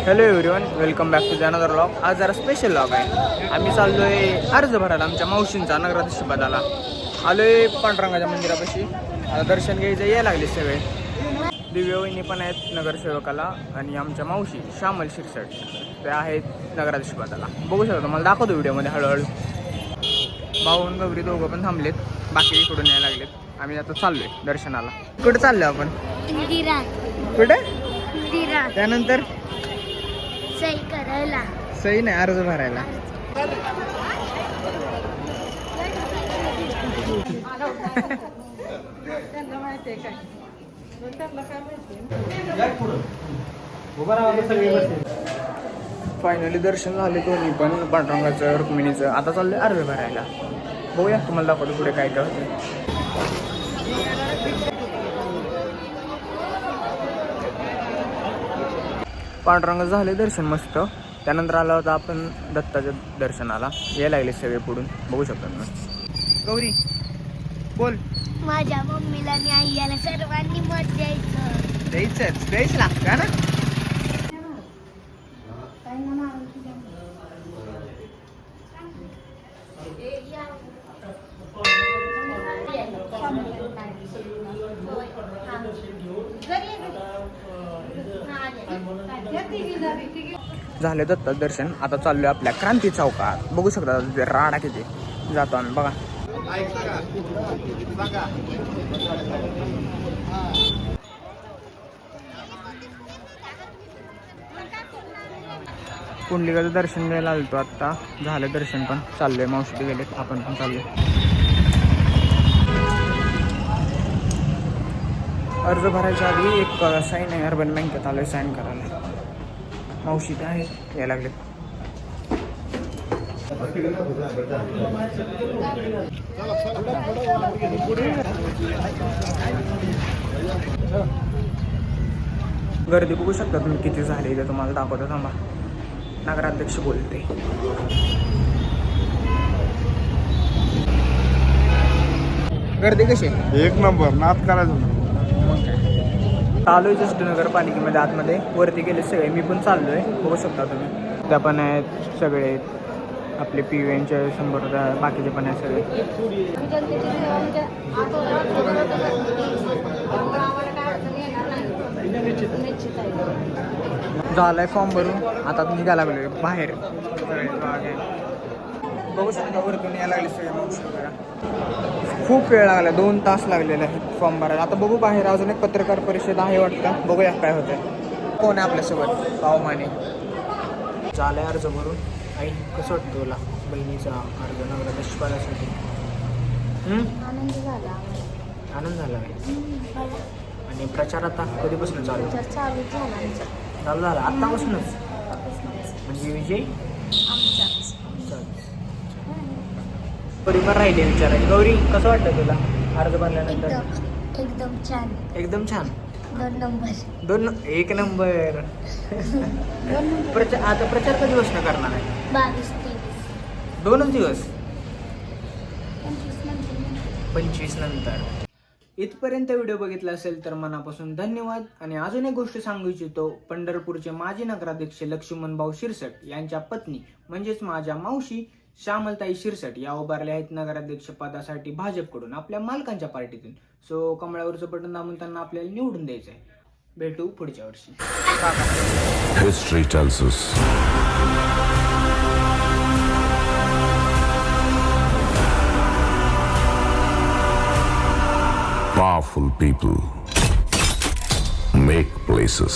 Hello everyone, welcome back to another vlog. आज जरा special vlog आहे. आम्ही चाललो आहे अर्ज भरायला आमच्या मावशींचा नगराध्यक्ष पदाला. आलो आहे पांडुरंगाच्या मंदिरापाशी. आता दर्शन घ्यायचं यायला लागले सगळे. दिव्य वहिनी पण आहेत नगरसेवकाला आणि आमच्या मावशी श्यामल शिरसट ते आहेत नगराध्यक्ष पदाला. बघू शकता, तुम्हाला दाखवतो व्हिडिओमध्ये हळूहळू. भाऊन गौरी दोघं पण थांबलेत, बाकी इकडून यायला लागलेत. आम्ही आता चाललोय दर्शनाला. कुठे चाललो आपण? कुठे? त्यानंतर सही करायला. सही नाही, अर्ज भरायला. फायनली दर्शन झाले दोन्ही पण, पांडुरंगाचं रुक्मिणीचं. आता चाललंय अर्ज भरायला. बघूया, तुम्हाला दाखवतो पुढे काय काय होतं. पांडुरंगाचं झाले दर्शन मस्त. त्यानंतर आला होता आपण दत्ताच्या दर्शनाला. यायला लागले सगळे पुढून, बघू शकता तुम्ही. गौरी बोल. माझ्या मम्मीला आणि आईला सर्वांनी मत द्यायचं. द्यायच लागतं का ना? झाले दत्त दर्शन. आता चाललोय आपल्या क्रांती चौकात. बघू शकता तिथे राडा किती जातो आम्ही. बघा, कुंडलिकाचं दर्शन घ्यायला आलतो आता. झालं दर्शन पण. चाललोय, मावशी गेलेत, आपण पण चाललोय. अर्ज भरायच्या आधी एक साईन आहे, अर्बन बँकेत आलोय साईन करायला. मावशी ते आहे, यायला लागले. गर्दी बघू शकता तुम्ही किती झाली. इथे तुम्हाला दाखवतो, थांबा. नगराध्यक्ष बोलते. गर्दी कशी? एक नंबर. नाद करायचं. चालू आहे जस्ट नगरपालिकेमध्ये आतमध्ये. वरती गेले सगळे, मी पण चाललोय. बघू शकता तुम्ही. त्या पण आहेत सगळे आपले PVNचे 100, बाकीचे पण आहेत सगळे. झालाय फॉर्म भरून, आता निघायला लागलोय बाहेर. बघू शकता वरतून यायला लागले सगळे मावशी वगैरे. खूप वेळ लागला, 2 तास लागलेले आहेत फॉर्म भरायला. आता बघू बाहेर अजून एक पत्रकार परिषद आहे वाटतं. बघूया काय होतं. कोण आहे आपल्यासोबत? पावमाने. झालाय अर्ज भरून. आई, कसं वाटतं तुला बहिणीचा अर्ज नगराध्यक्ष पदासाठी? आनंद झाला. आनंद झाला आहे. आणि प्रचार आता कधीपासून चालू? चालू झाला आत्तापासूनच. म्हणजे विजय थोडी पण राहिली विचारायची. गौरी, कसं वाटतं तुला अर्ज भरल्यानंतर? एकदम छान. एकदम छान. 2 नंबर. 1 नंबर. आता प्रचार कधीपासून करणार आहे? 22-23. 2 दिवस. 25 नंतर. इथपर्यंत व्हिडिओ बघितला असेल तर मनापासून धन्यवाद. आणि अजून एक गोष्ट सांगू इच्छितो, पंढरपूरचे माजी नगराध्यक्ष लक्ष्मणभाऊ शिरसट यांच्या पत्नी म्हणजेच माझ्या मावशी श्यामलताई शिरसट या उभारल्या आहेत नगराध्यक्ष पदासाठी भाजपकडून, आपल्या मालकांच्या पार्टीतून. सो कमळावरचं बटन दाबून त्यांना आपल्याला निवडून द्यायचं आहे. भेटू पुढच्या वर्षी. History tells us powerful people make places.